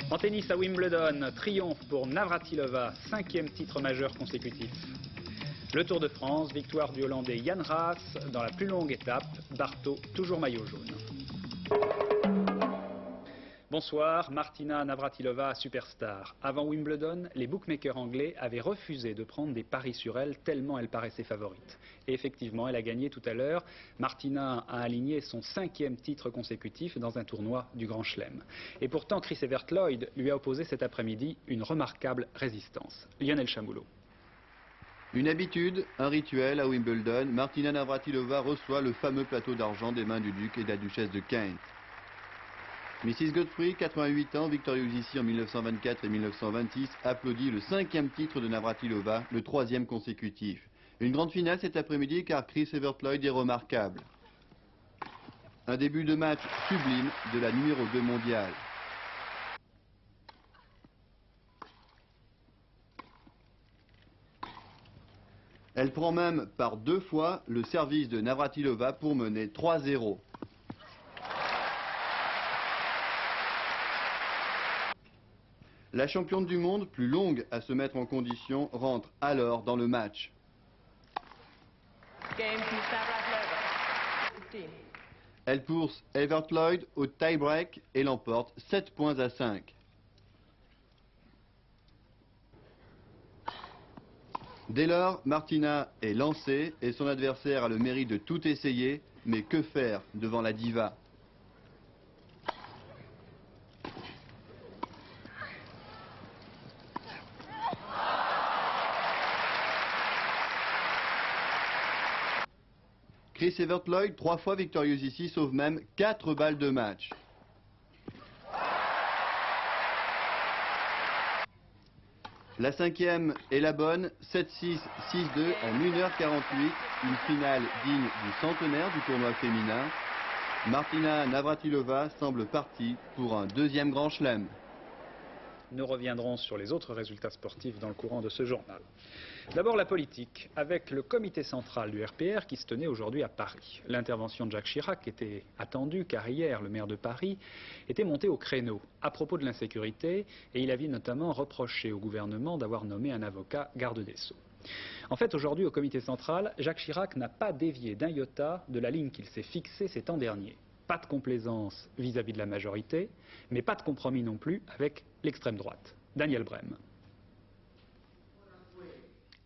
En tennis à Wimbledon, triomphe pour Navratilova, 5e titre majeur consécutif. Le Tour de France, victoire du Hollandais Jan Raas dans la plus longue étape, Bartaux toujours maillot jaune. Bonsoir, Martina Navratilova, superstar. Avant Wimbledon, les bookmakers anglais avaient refusé de prendre des paris sur elle tellement elle paraissait favorite. Et effectivement, elle a gagné tout à l'heure. Martina a aligné son 5e titre consécutif dans un tournoi du Grand Chelem. Et pourtant, Chris Evert-Lloyd lui a opposé cet après-midi une remarquable résistance. Lionel Chamoulot. Une habitude, un rituel à Wimbledon, Martina Navratilova reçoit le fameux plateau d'argent des mains du duc et de la duchesse de Kent. Mrs Godfrey, 88 ans, victorieuse ici en 1924 et 1926, applaudit le 5e titre de Navratilova, le 3e consécutif. Une grande finale cet après-midi car Chris Evert-Lloyd est remarquable. Un début de match sublime de la numéro 2 mondiale. Elle prend même par 2 fois le service de Navratilova pour mener 3-0. La championne du monde, plus longue à se mettre en condition, rentre alors dans le match. Elle pousse Evert-Lloyd au tie-break et l'emporte 7 points à 5. Dès lors, Martina est lancée et son adversaire a le mérite de tout essayer, mais que faire devant la diva ? Chris Evert-Lloyd, 3 fois victorieuse ici, sauve même 4 balles de match. La 5e est la bonne, 7-6, 6-2 en 1h48, une finale digne du centenaire du tournoi féminin. Martina Navratilova semble partie pour un 2e Grand Chelem. Nous reviendrons sur les autres résultats sportifs dans le courant de ce journal. D'abord la politique, avec le comité central du RPR qui se tenait aujourd'hui à Paris. L'intervention de Jacques Chirac était attendue car hier le maire de Paris était monté au créneau à propos de l'insécurité et il avait notamment reproché au gouvernement d'avoir nommé un avocat garde des Sceaux. En fait, aujourd'hui au comité central, Jacques Chirac n'a pas dévié d'un iota de la ligne qu'il s'est fixée ces temps derniers. Pas de complaisance vis-à-vis de la majorité, mais pas de compromis non plus avec l'extrême droite. Daniel Brem.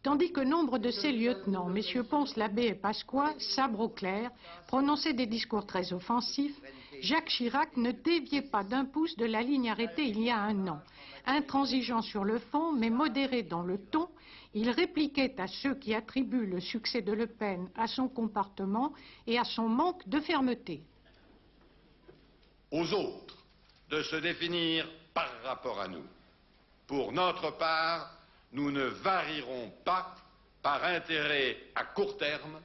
Tandis que nombre de ses lieutenants, messieurs Ponce, Labbé et Pasqua, sabre au clair, prononçaient des discours très offensifs, Jacques Chirac ne déviait pas d'un pouce de la ligne arrêtée il y a un an. Intransigeant sur le fond, mais modéré dans le ton, il répliquait à ceux qui attribuent le succès de Le Pen à son comportement et à son manque de fermeté. Aux autres de se définir par rapport à nous. Pour notre part, nous ne varierons pas par intérêt à court terme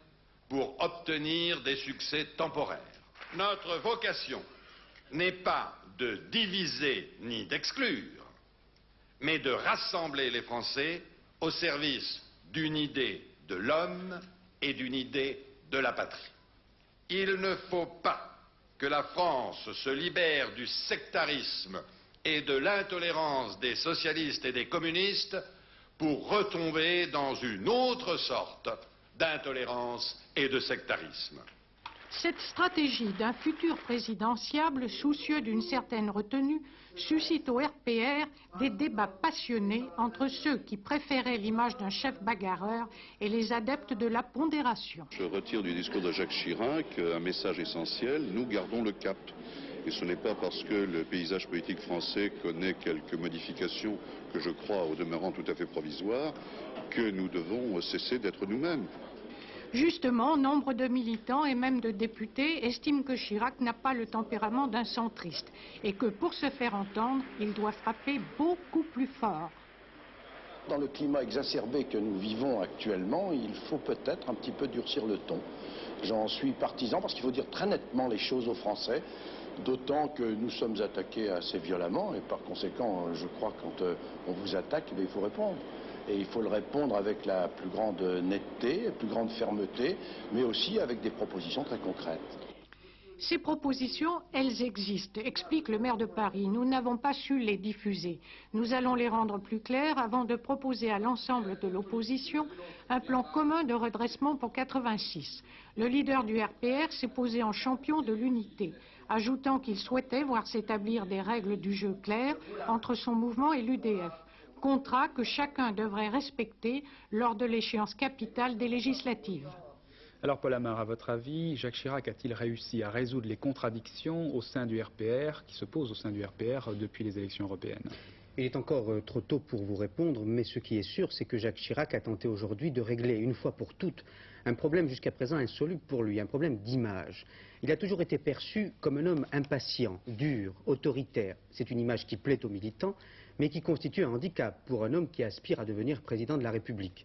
pour obtenir des succès temporaires. Notre vocation n'est pas de diviser ni d'exclure, mais de rassembler les Français au service d'une idée de l'homme et d'une idée de la patrie. Il ne faut pas que la France se libère du sectarisme et de l'intolérance des socialistes et des communistes pour retomber dans une autre sorte d'intolérance et de sectarisme. Cette stratégie d'un futur présidentiable soucieux d'une certaine retenue suscite au RPR des débats passionnés entre ceux qui préféraient l'image d'un chef bagarreur et les adeptes de la pondération. Je retire du discours de Jacques Chirac un message essentiel, nous gardons le cap. Et ce n'est pas parce que le paysage politique français connaît quelques modifications que je crois au demeurant tout à fait provisoires que nous devons cesser d'être nous-mêmes. Justement, nombre de militants et même de députés estiment que Chirac n'a pas le tempérament d'un centriste et que pour se faire entendre, il doit frapper beaucoup plus fort. Dans le climat exacerbé que nous vivons actuellement, il faut peut-être un petit peu durcir le ton. J'en suis partisan parce qu'il faut dire très nettement les choses aux Français, d'autant que nous sommes attaqués assez violemment et par conséquent, je crois que quand on vous attaque, il faut répondre. Et il faut le répondre avec la plus grande netteté, la plus grande fermeté, mais aussi avec des propositions très concrètes. Ces propositions, elles existent, explique le maire de Paris. Nous n'avons pas su les diffuser. Nous allons les rendre plus claires avant de proposer à l'ensemble de l'opposition un plan commun de redressement pour 86. Le leader du RPR s'est posé en champion de l'unité, ajoutant qu'il souhaitait voir s'établir des règles du jeu claires entre son mouvement et l'UDF. Contrat que chacun devrait respecter lors de l'échéance capitale des législatives. Alors Paul Amar, à votre avis, Jacques Chirac a-t-il réussi à résoudre les contradictions au sein du RPR, qui se posent au sein du RPR depuis les élections européennes? Il est encore trop tôt pour vous répondre, mais ce qui est sûr, c'est que Jacques Chirac a tenté aujourd'hui de régler une fois pour toutes un problème jusqu'à présent insoluble pour lui, un problème d'image. Il a toujours été perçu comme un homme impatient, dur, autoritaire. C'est une image qui plaît aux militants, mais qui constitue un handicap pour un homme qui aspire à devenir président de la République.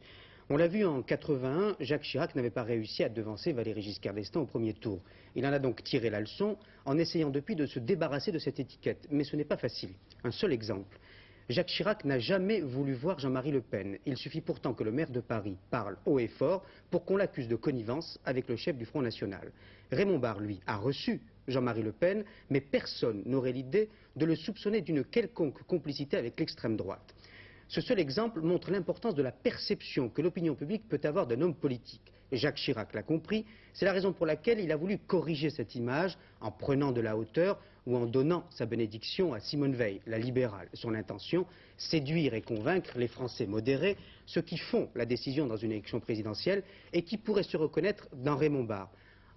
On l'a vu en 81, Jacques Chirac n'avait pas réussi à devancer Valéry Giscard d'Estaing au premier tour. Il en a donc tiré la leçon en essayant depuis de se débarrasser de cette étiquette. Mais ce n'est pas facile. Un seul exemple. Jacques Chirac n'a jamais voulu voir Jean-Marie Le Pen. Il suffit pourtant que le maire de Paris parle haut et fort pour qu'on l'accuse de connivence avec le chef du Front National. Raymond Barre, lui, a reçu Jean-Marie Le Pen, mais personne n'aurait l'idée de le soupçonner d'une quelconque complicité avec l'extrême droite. Ce seul exemple montre l'importance de la perception que l'opinion publique peut avoir d'un homme politique. Et Jacques Chirac l'a compris, c'est la raison pour laquelle il a voulu corriger cette image en prenant de la hauteur ou en donnant sa bénédiction à Simone Veil, la libérale. Son intention, séduire et convaincre les Français modérés, ceux qui font la décision dans une élection présidentielle et qui pourraient se reconnaître dans Raymond Barre.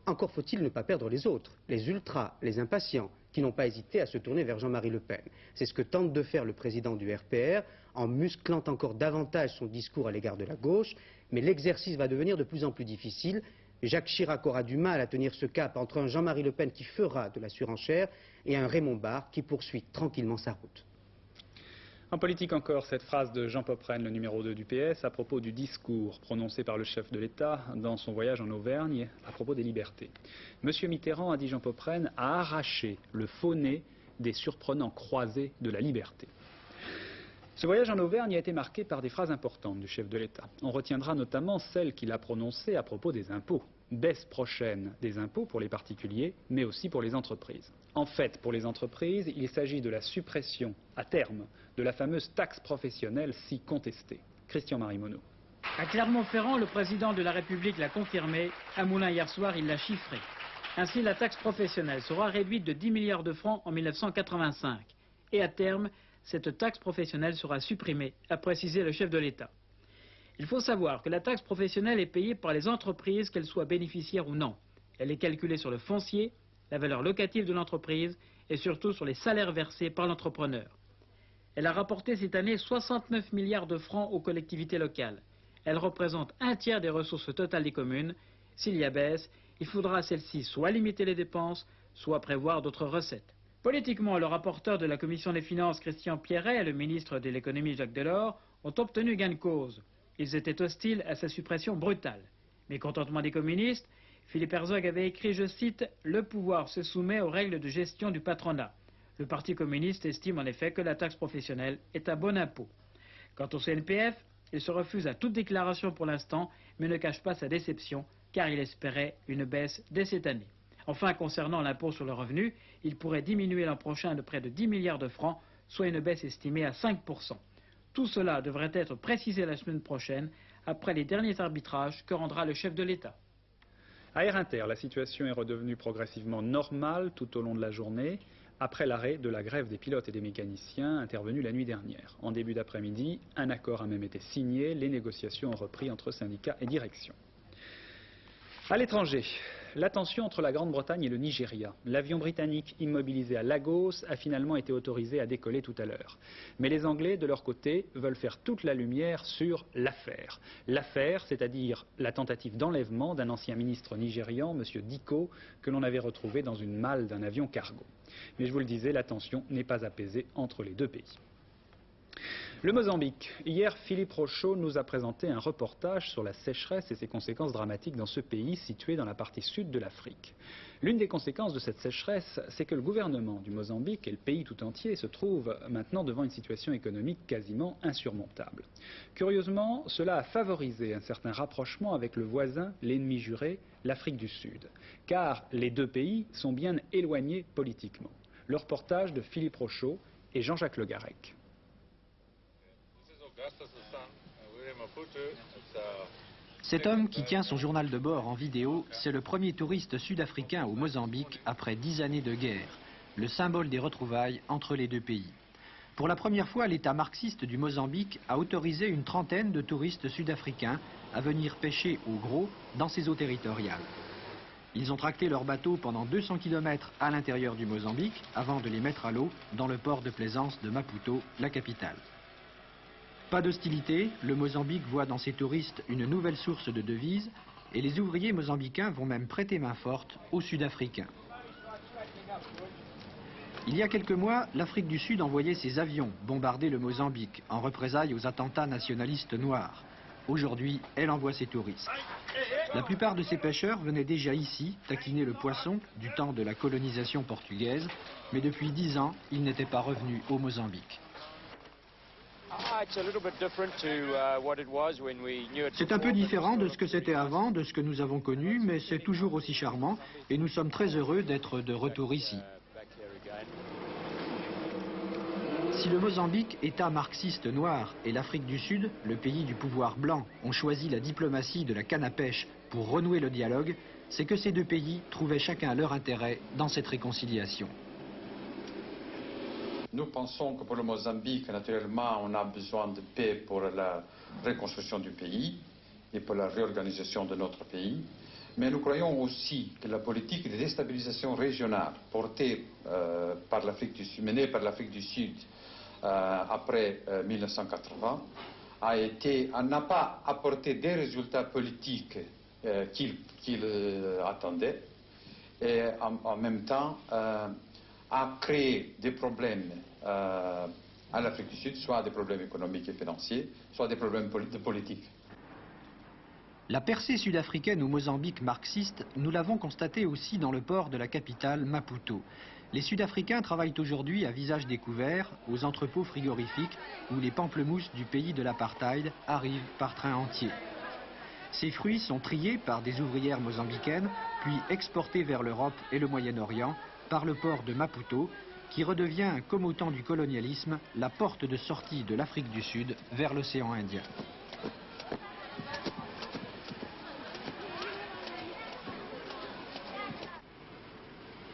Encore faut-il ne pas perdre les autres, les ultras, les impatients, qui n'ont pas hésité à se tourner vers Jean-Marie Le Pen. C'est ce que tente de faire le président du RPR, en musclant encore davantage son discours à l'égard de la gauche, mais l'exercice va devenir de plus en plus difficile. Jacques Chirac aura du mal à tenir ce cap entre un Jean-Marie Le Pen qui fera de la surenchère et un Raymond Barre qui poursuit tranquillement sa route. En politique encore, cette phrase de Jean Popren, le numéro 2 du PS, à propos du discours prononcé par le chef de l'État dans son voyage en Auvergne à propos des libertés. Monsieur Mitterrand, a dit Jean Popren, a arraché le faux nez des surprenants croisés de la liberté. Ce voyage en Auvergne a été marqué par des phrases importantes du chef de l'État. On retiendra notamment celle qu'il a prononcée à propos des impôts. Baisse prochaine des impôts pour les particuliers, mais aussi pour les entreprises. En fait, pour les entreprises, il s'agit de la suppression, à terme, de la fameuse taxe professionnelle si contestée. Christian-Marie Monod. À Clermont-Ferrand, le président de la République l'a confirmé. À Moulins, hier soir, il l'a chiffré. Ainsi, la taxe professionnelle sera réduite de 10 milliards de francs en 1985. Et à terme, cette taxe professionnelle sera supprimée, a précisé le chef de l'État. Il faut savoir que la taxe professionnelle est payée par les entreprises, qu'elles soient bénéficiaires ou non. Elle est calculée sur le foncier, la valeur locative de l'entreprise et surtout sur les salaires versés par l'entrepreneur. Elle a rapporté cette année 69 milliards de francs aux collectivités locales. Elle représente un tiers des ressources totales des communes. S'il y a baisse, il faudra à celle-ci soit limiter les dépenses, soit prévoir d'autres recettes. Politiquement, le rapporteur de la Commission des finances, Christian Pierret, et le ministre de l'économie, Jacques Delors, ont obtenu gain de cause. Ils étaient hostiles à sa suppression brutale. Mécontentement des communistes, Philippe Herzog avait écrit, je cite, « Le pouvoir se soumet aux règles de gestion du patronat ». Le Parti communiste estime en effet que la taxe professionnelle est un bon impôt. Quant au CNPF, il se refuse à toute déclaration pour l'instant, mais ne cache pas sa déception, car il espérait une baisse dès cette année. Enfin, concernant l'impôt sur le revenu, il pourrait diminuer l'an prochain de près de 10 milliards de francs, soit une baisse estimée à 5%. Tout cela devrait être précisé la semaine prochaine, après les derniers arbitrages que rendra le chef de l'État. À Air Inter, la situation est redevenue progressivement normale tout au long de la journée, après l'arrêt de la grève des pilotes et des mécaniciens intervenue la nuit dernière. En début d'après-midi, un accord a même été signé, les négociations ont repris entre syndicats et direction. À l'étranger, la tension entre la Grande-Bretagne et le Nigeria. L'avion britannique immobilisé à Lagos a finalement été autorisé à décoller tout à l'heure. Mais les Anglais, de leur côté, veulent faire toute la lumière sur l'affaire. L'affaire, c'est-à-dire la tentative d'enlèvement d'un ancien ministre nigérian, M. Dikko, que l'on avait retrouvé dans une malle d'un avion cargo. Mais je vous le disais, la tension n'est pas apaisée entre les deux pays. Le Mozambique. Hier, Philippe Rochaud nous a présenté un reportage sur la sécheresse et ses conséquences dramatiques dans ce pays situé dans la partie sud de l'Afrique. L'une des conséquences de cette sécheresse, c'est que le gouvernement du Mozambique et le pays tout entier se trouvent maintenant devant une situation économique quasiment insurmontable. Curieusement, cela a favorisé un certain rapprochement avec le voisin, l'ennemi juré, l'Afrique du Sud. Car les deux pays sont bien éloignés politiquement. Le reportage de Philippe Rochaud et Jean-Jacques Le Garec. Cet homme qui tient son journal de bord en vidéo, c'est le premier touriste sud-africain au Mozambique après 10 années de guerre, le symbole des retrouvailles entre les deux pays. Pour la première fois, l'État marxiste du Mozambique a autorisé une trentaine de touristes sud-africains à venir pêcher au gros dans ses eaux territoriales. Ils ont tracté leurs bateaux pendant 200 km à l'intérieur du Mozambique avant de les mettre à l'eau dans le port de plaisance de Maputo, la capitale. Pas d'hostilité, le Mozambique voit dans ses touristes une nouvelle source de devises et les ouvriers mozambicains vont même prêter main forte aux Sud-Africains. Il y a quelques mois, l'Afrique du Sud envoyait ses avions bombarder le Mozambique en représailles aux attentats nationalistes noirs. Aujourd'hui, elle envoie ses touristes. La plupart de ces pêcheurs venaient déjà ici taquiner le poisson du temps de la colonisation portugaise, mais depuis 10 ans, ils n'étaient pas revenus au Mozambique. C'est un peu différent de ce que c'était avant, de ce que nous avons connu, mais c'est toujours aussi charmant et nous sommes très heureux d'être de retour ici. Si le Mozambique, État marxiste noir, et l'Afrique du Sud, le pays du pouvoir blanc, ont choisi la diplomatie de la canne à pêche pour renouer le dialogue, c'est que ces deux pays trouvaient chacun leur intérêt dans cette réconciliation. Nous pensons que pour le Mozambique, naturellement, on a besoin de paix pour la reconstruction du pays et pour la réorganisation de notre pays. Mais nous croyons aussi que la politique de déstabilisation régionale portée par l'Afrique du Sud, menée par l'Afrique du Sud après 1980, n'a pas apporté des résultats politiques qu'il attendait et en même temps a créé des problèmes à l'Afrique du Sud, soit des problèmes économiques et financiers, soit des problèmes de politique. La percée sud-africaine au Mozambique marxiste, nous l'avons constatée aussi dans le port de la capitale Maputo. Les Sud-Africains travaillent aujourd'hui à visage découvert aux entrepôts frigorifiques où les pamplemousses du pays de l'apartheid arrivent par train entier. Ces fruits sont triés par des ouvrières mozambicaines, puis exportés vers l'Europe et le Moyen-Orient par le port de Maputo, qui redevient, comme au temps du colonialisme, la porte de sortie de l'Afrique du Sud vers l'océan Indien.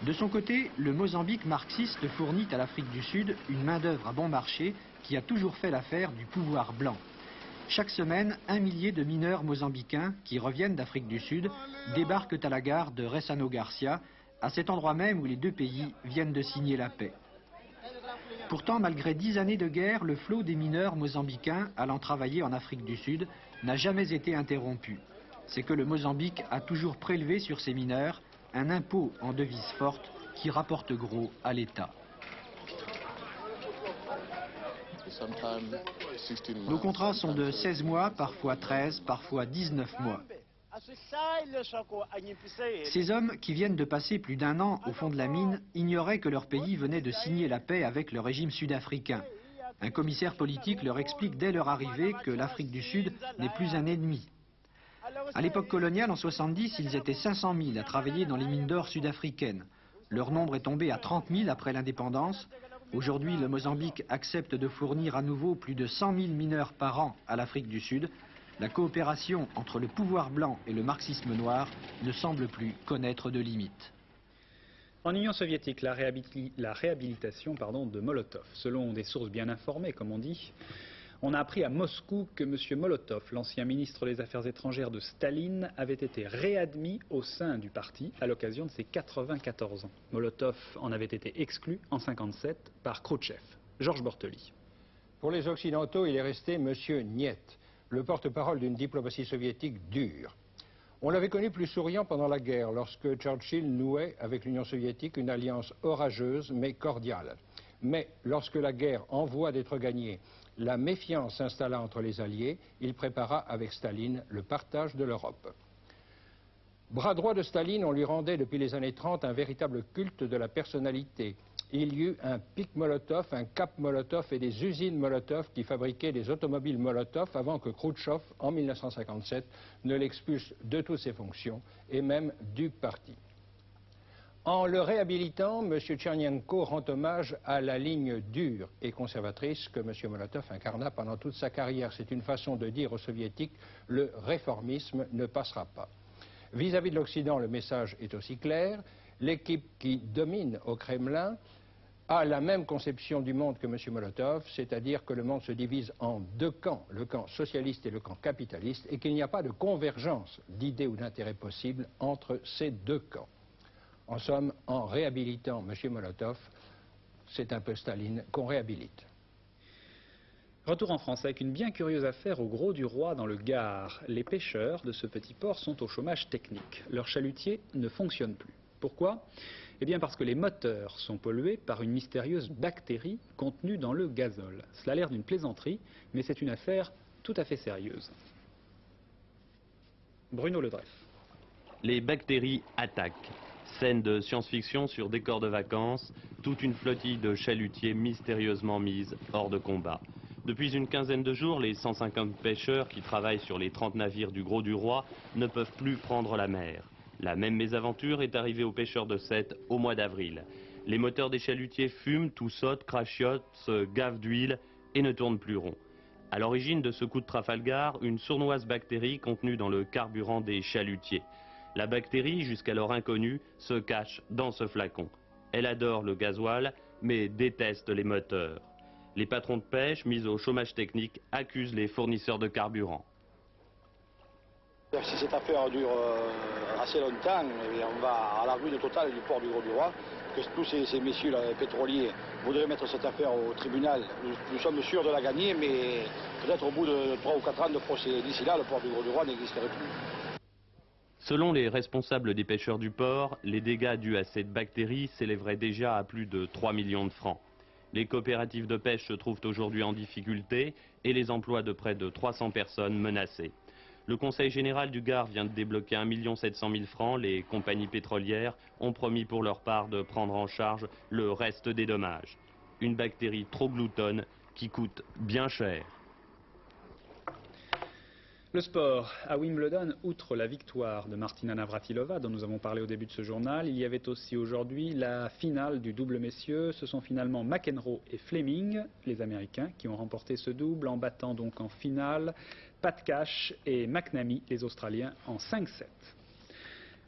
De son côté, le Mozambique marxiste fournit à l'Afrique du Sud une main-d'œuvre à bon marché qui a toujours fait l'affaire du pouvoir blanc. Chaque semaine, 1 millier de mineurs mozambicains qui reviennent d'Afrique du Sud débarquent à la gare de Ressano Garcia, à cet endroit même où les deux pays viennent de signer la paix. Pourtant, malgré 10 années de guerre, le flot des mineurs mozambicains allant travailler en Afrique du Sud n'a jamais été interrompu. C'est que le Mozambique a toujours prélevé sur ces mineurs un impôt en devise forte qui rapporte gros à l'État. Nos contrats sont de 16 mois, parfois 13, parfois 19 mois. Ces hommes, qui viennent de passer plus d'1 an au fond de la mine, ignoraient que leur pays venait de signer la paix avec le régime sud-africain. Un commissaire politique leur explique dès leur arrivée que l'Afrique du Sud n'est plus un ennemi. À l'époque coloniale, en 70, ils étaient 500 000 à travailler dans les mines d'or sud-africaines. Leur nombre est tombé à 30 000 après l'indépendance. Aujourd'hui, le Mozambique accepte de fournir à nouveau plus de 100 000 mineurs par an à l'Afrique du Sud. La coopération entre le pouvoir blanc et le marxisme noir ne semble plus connaître de limites. En Union soviétique, la réhabilitation de Molotov. Selon des sources bien informées, comme on dit, on a appris à Moscou que M. Molotov, l'ancien ministre des Affaires étrangères de Staline, avait été réadmis au sein du parti à l'occasion de ses 94 ans. Molotov en avait été exclu en 1957 par Khrouchtchev. Georges Bortely. Pour les Occidentaux, il est resté M. Niet, le porte-parole d'une diplomatie soviétique dure. On l'avait connu plus souriant pendant la guerre, lorsque Churchill nouait avec l'Union soviétique une alliance orageuse mais cordiale. Mais lorsque la guerre en voie d'être gagnée, la méfiance s'installa entre les Alliés, il prépara avec Staline le partage de l'Europe. Bras droit de Staline, on lui rendait depuis les années 30 un véritable culte de la personnalité. Il y eut un pic Molotov, un cap Molotov et des usines Molotov qui fabriquaient des automobiles Molotov avant que Khrouchtchev, en 1957, ne l'expulse de toutes ses fonctions et même du parti. En le réhabilitant, M. Tchernenko rend hommage à la ligne dure et conservatrice que M. Molotov incarna pendant toute sa carrière. C'est une façon de dire aux Soviétiques, le réformisme ne passera pas. Vis-à-vis de l'Occident, le message est aussi clair. L'équipe qui domine au Kremlin a la même conception du monde que M. Molotov, c'est-à-dire que le monde se divise en deux camps, le camp socialiste et le camp capitaliste, et qu'il n'y a pas de convergence d'idées ou d'intérêts possibles entre ces deux camps. En somme, en réhabilitant M. Molotov, c'est un peu Staline qu'on réhabilite. Retour en France avec une bien curieuse affaire au Gros du Roi dans le Gard. Les pêcheurs de ce petit port sont au chômage technique. Leur chalutier ne fonctionne plus. Pourquoi ? Eh bien parce que les moteurs sont pollués par une mystérieuse bactérie contenue dans le gazole. Cela a l'air d'une plaisanterie, mais c'est une affaire tout à fait sérieuse. Bruno Ledreff. Les bactéries attaquent. Scène de science-fiction sur décor de vacances, toute une flottille de chalutiers mystérieusement mise hors de combat. Depuis une quinzaine de jours, les 150 pêcheurs qui travaillent sur les 30 navires du Gros du Roi ne peuvent plus prendre la mer. La même mésaventure est arrivée aux pêcheurs de Sète au mois d'avril. Les moteurs des chalutiers fument, tout saute, crachiotent, se gavent d'huile et ne tournent plus rond. À l'origine de ce coup de Trafalgar, une sournoise bactérie contenue dans le carburant des chalutiers. La bactérie, jusqu'alors inconnue, se cache dans ce flacon. Elle adore le gasoil, mais déteste les moteurs. Les patrons de pêche, mis au chômage technique, accusent les fournisseurs de carburant. Si cette affaire dure assez longtemps, on va à la ruine totale du port du Gros du Roi, que tous ces messieurs pétroliers voudraient mettre cette affaire au tribunal. Nous sommes sûrs de la gagner, mais peut-être au bout de 3 ou 4 ans de procès. D'ici là, le port du Gros du Roi n'existerait plus. Selon les responsables des pêcheurs du port, les dégâts dus à cette bactérie s'élèveraient déjà à plus de 3 millions de francs. Les coopératives de pêche se trouvent aujourd'hui en difficulté et les emplois de près de 300 personnes menacés. Le Conseil général du Gard vient de débloquer 1 700 000 francs. Les compagnies pétrolières ont promis pour leur part de prendre en charge le reste des dommages. Une bactérie trop gloutonne qui coûte bien cher. Le sport. À Wimbledon, outre la victoire de Martina Navratilova, dont nous avons parlé au début de ce journal, il y avait aussi aujourd'hui la finale du double messieurs. Ce sont finalement McEnroe et Fleming, les Américains, qui ont remporté ce double en battant donc en finale Pat Cash et McNamee, les Australiens, en 5-7.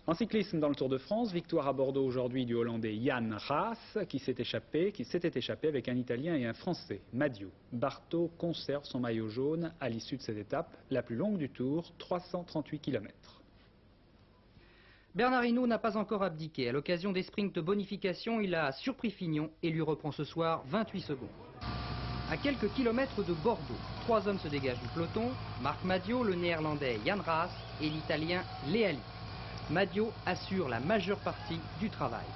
En cyclisme dans le Tour de France, victoire à Bordeaux aujourd'hui du Hollandais Jan Raas qui s'était échappé avec un Italien et un Français, Madio. Bartaux conserve son maillot jaune à l'issue de cette étape, la plus longue du Tour, 338 km. Bernard Hinault n'a pas encore abdiqué. À l'occasion des sprints de bonification, il a surpris Fignon et lui reprend ce soir 28 secondes. À quelques kilomètres de Bordeaux, 3 hommes se dégagent du peloton, Marc Madio, le néerlandais Jan Raas et l'italien Leali. Madio assure la majeure partie du travail.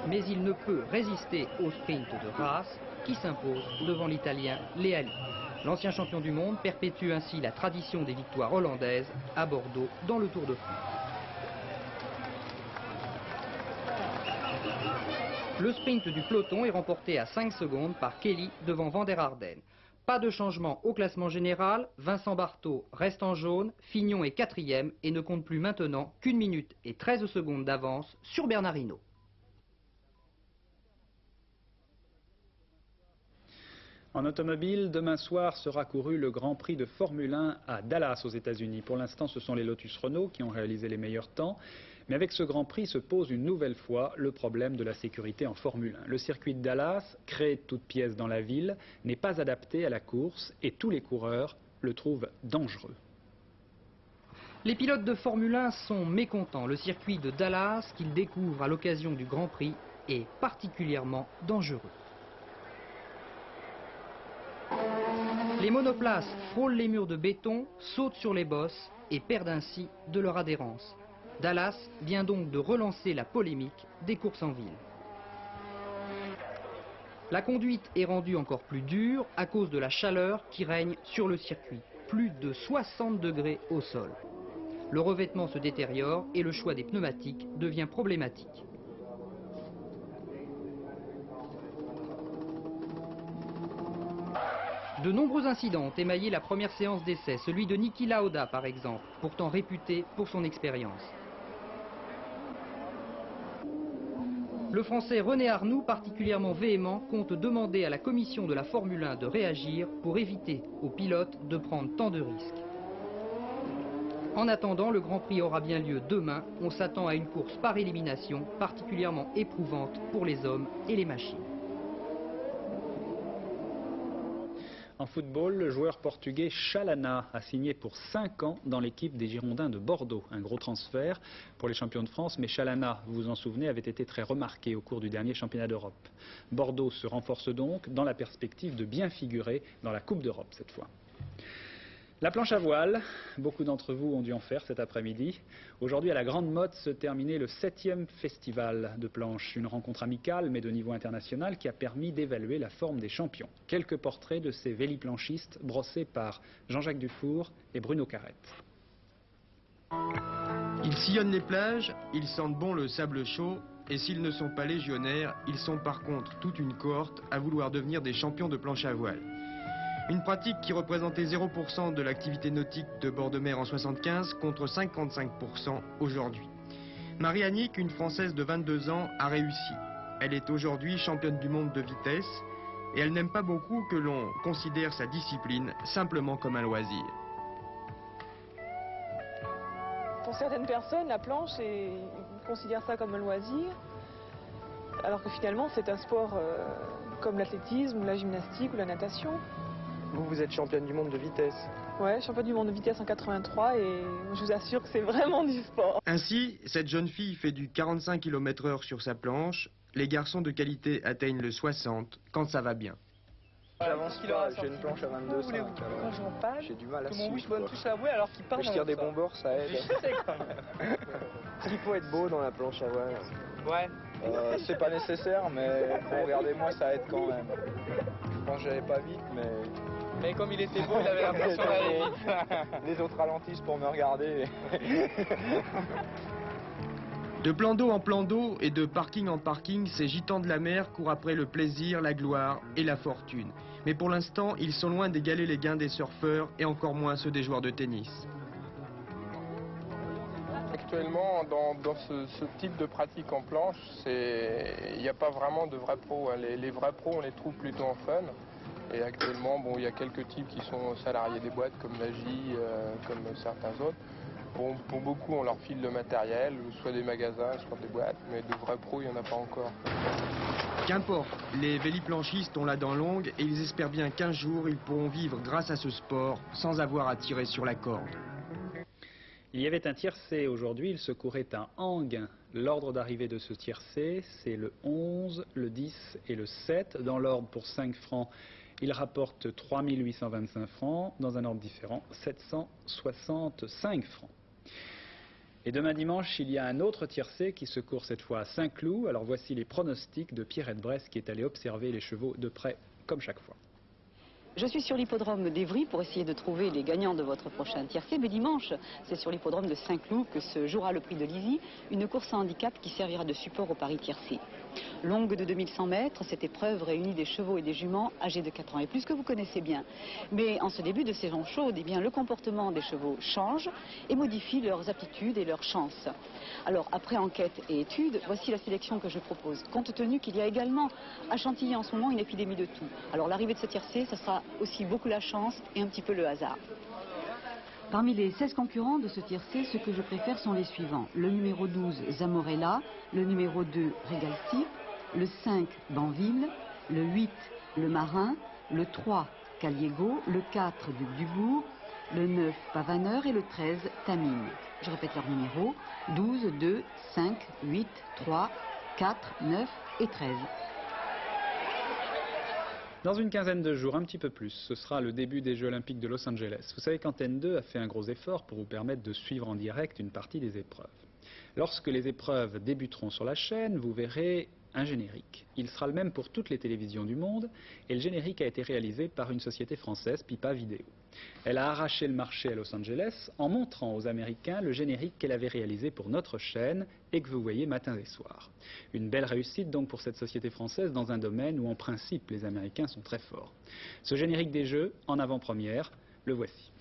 Mais il ne peut résister au sprint de Raas qui s'impose devant l'italien Leali. L'ancien champion du monde perpétue ainsi la tradition des victoires hollandaises à Bordeaux dans le Tour de France. Le sprint du peloton est remporté à 5 secondes par Kelly devant Van der Arden. Pas de changement au classement général, Vincent Bartaux reste en jaune, Fignon est 4e et ne compte plus maintenant qu'1 minute et 13 secondes d'avance sur Bernard Hinault. En automobile, demain soir sera couru le Grand Prix de Formule 1 à Dallas aux États-Unis. Pour l'instant, ce sont les Lotus Renault qui ont réalisé les meilleurs temps. Mais avec ce Grand Prix se pose une nouvelle fois le problème de la sécurité en Formule 1. Le circuit de Dallas, créé de toutes pièces dans la ville, n'est pas adapté à la course et tous les coureurs le trouvent dangereux. Les pilotes de Formule 1 sont mécontents. Le circuit de Dallas, qu'ils découvrent à l'occasion du Grand Prix, est particulièrement dangereux. Les monoplaces frôlent les murs de béton, sautent sur les bosses et perdent ainsi de leur adhérence. Dallas vient donc de relancer la polémique des courses en ville. La conduite est rendue encore plus dure à cause de la chaleur qui règne sur le circuit. Plus de 60 degrés au sol. Le revêtement se détériore et le choix des pneumatiques devient problématique. De nombreux incidents ont émaillé la première séance d'essai, celui de Niki Lauda par exemple, pourtant réputé pour son expérience. Le Français René Arnoux, particulièrement véhément, compte demander à la commission de la Formule 1 de réagir pour éviter aux pilotes de prendre tant de risques. En attendant, le Grand Prix aura bien lieu demain. On s'attend à une course par élimination particulièrement éprouvante pour les hommes et les machines. En football, le joueur portugais Chalana a signé pour 5 ans dans l'équipe des Girondins de Bordeaux. Un gros transfert pour les champions de France, mais Chalana, vous vous en souvenez, avait été très remarqué au cours du dernier championnat d'Europe. Bordeaux se renforce donc dans la perspective de bien figurer dans la Coupe d'Europe cette fois. La planche à voile, beaucoup d'entre vous ont dû en faire cet après-midi. Aujourd'hui, à la Grande Motte se terminait le 7e festival de planche. Une rencontre amicale, mais de niveau international, qui a permis d'évaluer la forme des champions. Quelques portraits de ces véliplanchistes brossés par Jean-Jacques Dufour et Bruno Carrette. Ils sillonnent les plages, ils sentent bon le sable chaud, et s'ils ne sont pas légionnaires, ils sont par contre toute une cohorte à vouloir devenir des champions de planche à voile. Une pratique qui représentait 0% de l'activité nautique de bord de mer en 75 contre 55% aujourd'hui. Marie-Annick, une Française de 22 ans, a réussi. Elle est aujourd'hui championne du monde de vitesse et elle n'aime pas beaucoup que l'on considère sa discipline simplement comme un loisir. Pour certaines personnes, la planche, ils considèrent ça comme un loisir, alors que finalement c'est un sport comme l'athlétisme, la gymnastique ou la natation. Vous êtes championne du monde de vitesse. Ouais, championne du monde de vitesse en 83 et je vous assure que c'est vraiment du sport. Ainsi, cette jeune fille fait du 45 km/h sur sa planche. Les garçons de qualité atteignent le 60 quand ça va bien. J'avance pas, j'ai une planche à 22,5. J'ai du mal à suivre. Je tire des bons bords, ça aide. Il faut être beau dans la planche à voile. Ouais. C'est pas nécessaire, mais bon, regardez-moi, ça aide quand même. Je pense que j'allais pas vite, mais comme il était beau, il avait l'impression d'aller vite. Les autres ralentissent pour me regarder. De plan d'eau en plan d'eau et de parking en parking, ces gitans de la mer courent après le plaisir, la gloire et la fortune. Mais pour l'instant, ils sont loin d'égaler les gains des surfeurs et encore moins ceux des joueurs de tennis. Actuellement, dans ce type de pratique en planche, il n'y a pas vraiment de vrais pros. Les vrais pros, on les trouve plutôt en fun. Et actuellement, bon, il y a quelques types qui sont salariés des boîtes, comme Magie, comme certains autres. Pour beaucoup, on leur file le matériel, soit des magasins, soit des boîtes, mais de vrais pros, il n'y en a pas encore. Qu'importe, les véliplanchistes ont la dent longue et ils espèrent bien qu'un jour, ils pourront vivre grâce à ce sport sans avoir à tirer sur la corde. Il y avait un tiercé aujourd'hui, il secourait un hang. L'ordre d'arrivée de ce tiercé, c'est le 11, le 10 et le 7. Dans l'ordre pour 5 francs, il rapporte 3 825 francs. Dans un ordre différent, 765 francs. Et demain dimanche, il y a un autre tiercé qui secourt cette fois à Saint-Cloud. Alors voici les pronostics de Pierrette Bresse qui est allée observer les chevaux de près, comme chaque fois. Je suis sur l'hippodrome d'Evry pour essayer de trouver les gagnants de votre prochain tiercé. Mais dimanche, c'est sur l'hippodrome de Saint-Cloud que se jouera le prix de Lizy, une course à handicap qui servira de support au Paris tiercé. Longue de 2100 mètres, cette épreuve réunit des chevaux et des juments âgés de 4 ans et plus que vous connaissez bien. Mais en ce début de saison chaude, eh bien, le comportement des chevaux change et modifie leurs aptitudes et leurs chances. Alors, après enquête et études, voici la sélection que je propose, compte tenu qu'il y a également à Chantilly en ce moment une épidémie de toux. Alors, l'arrivée de ce tiercé, ça sera aussi beaucoup la chance et un petit peu le hasard. Parmi les 16 concurrents de ce tiercé, ceux que je préfère sont les suivants. Le numéro 12, Zamorella, le numéro 2, Regalti, le 5, Banville, le 8, Le Marin, le 3, Caliego, le 4, Duc du Bourg, le 9, Pavaneur et le 13, Tamine. Je répète leurs numéros, 12, 2, 5, 8, 3, 4, 9 et 13. Dans une quinzaine de jours, un petit peu plus, ce sera le début des Jeux Olympiques de Los Angeles. Vous savez qu'Antenne 2 a fait un gros effort pour vous permettre de suivre en direct une partie des épreuves. Lorsque les épreuves débuteront sur la chaîne, vous verrez un générique. Il sera le même pour toutes les télévisions du monde et le générique a été réalisé par une société française, Pipa Vidéo. Elle a arraché le marché à Los Angeles en montrant aux Américains le générique qu'elle avait réalisé pour notre chaîne et que vous voyez matins et soirs. Une belle réussite donc pour cette société française dans un domaine où en principe les Américains sont très forts. Ce générique des Jeux, en avant-première, le voici.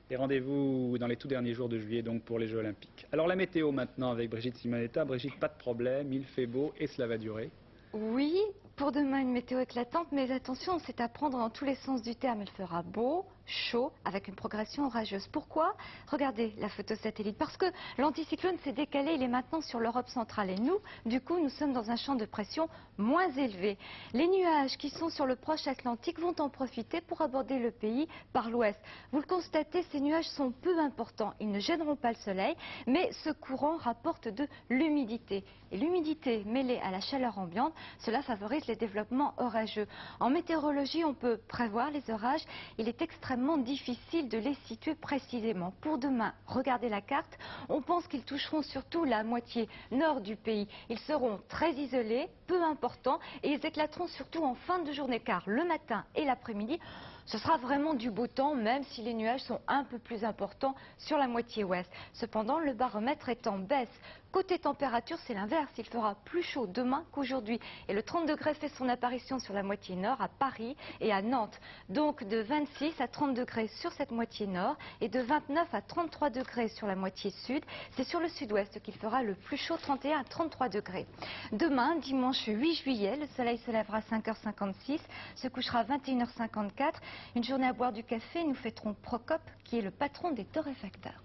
Et rendez-vous dans les tout derniers jours de juillet donc pour les Jeux Olympiques. Alors la météo maintenant avec Brigitte Simonetta. Brigitte, pas de problème, il fait beau et cela va durer. Oui, pour demain une météo éclatante, mais attention, c'est à prendre dans tous les sens du terme. Il fera beau, chaud, avec une progression orageuse. Pourquoi? Regardez la photo satellite. Parce que l'anticyclone s'est décalé, il est maintenant sur l'Europe centrale. Et nous, du coup, nous sommes dans un champ de pression moins élevé. Les nuages qui sont sur le proche Atlantique vont en profiter pour aborder le pays par l'ouest. Vous le constatez, ces nuages sont peu importants. Ils ne gêneront pas le soleil, mais ce courant rapporte de l'humidité. Et l'humidité mêlée à la chaleur ambiante, cela favorise les développements orageux. En météorologie, on peut prévoir les orages. Il est extrêmement difficile de les situer précisément. Pour demain, regardez la carte, on pense qu'ils toucheront surtout la moitié nord du pays. Ils seront très isolés, peu importants, et ils éclateront surtout en fin de journée, car le matin et l'après-midi, ce sera vraiment du beau temps, même si les nuages sont un peu plus importants sur la moitié ouest. Cependant, le baromètre est en baisse. Côté température, c'est l'inverse. Il fera plus chaud demain qu'aujourd'hui. Et le 30 degrés fait son apparition sur la moitié nord à Paris et à Nantes. Donc de 26 à 30 degrés sur cette moitié nord et de 29 à 33 degrés sur la moitié sud. C'est sur le sud-ouest qu'il fera le plus chaud, 31 à 33 degrés. Demain, dimanche 8 juillet, le soleil se lèvera à 5h56, se couchera à 21h54. Une journée à boire du café, nous fêterons Procope, qui est le patron des torréfacteurs.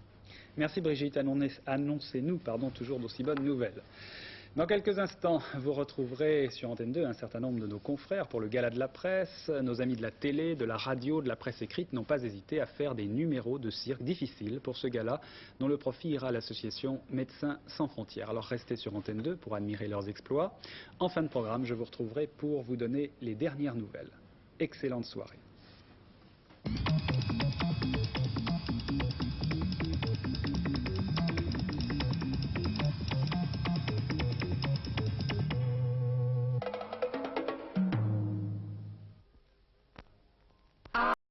Merci Brigitte, annoncez-nous toujours d'aussi bonnes nouvelles. Dans quelques instants, vous retrouverez sur Antenne 2 un certain nombre de nos confrères pour le gala de la presse. Nos amis de la télé, de la radio, de la presse écrite n'ont pas hésité à faire des numéros de cirque difficiles pour ce gala, dont le profit ira à l'association Médecins sans frontières. Alors restez sur Antenne 2 pour admirer leurs exploits. En fin de programme, je vous retrouverai pour vous donner les dernières nouvelles. Excellente soirée.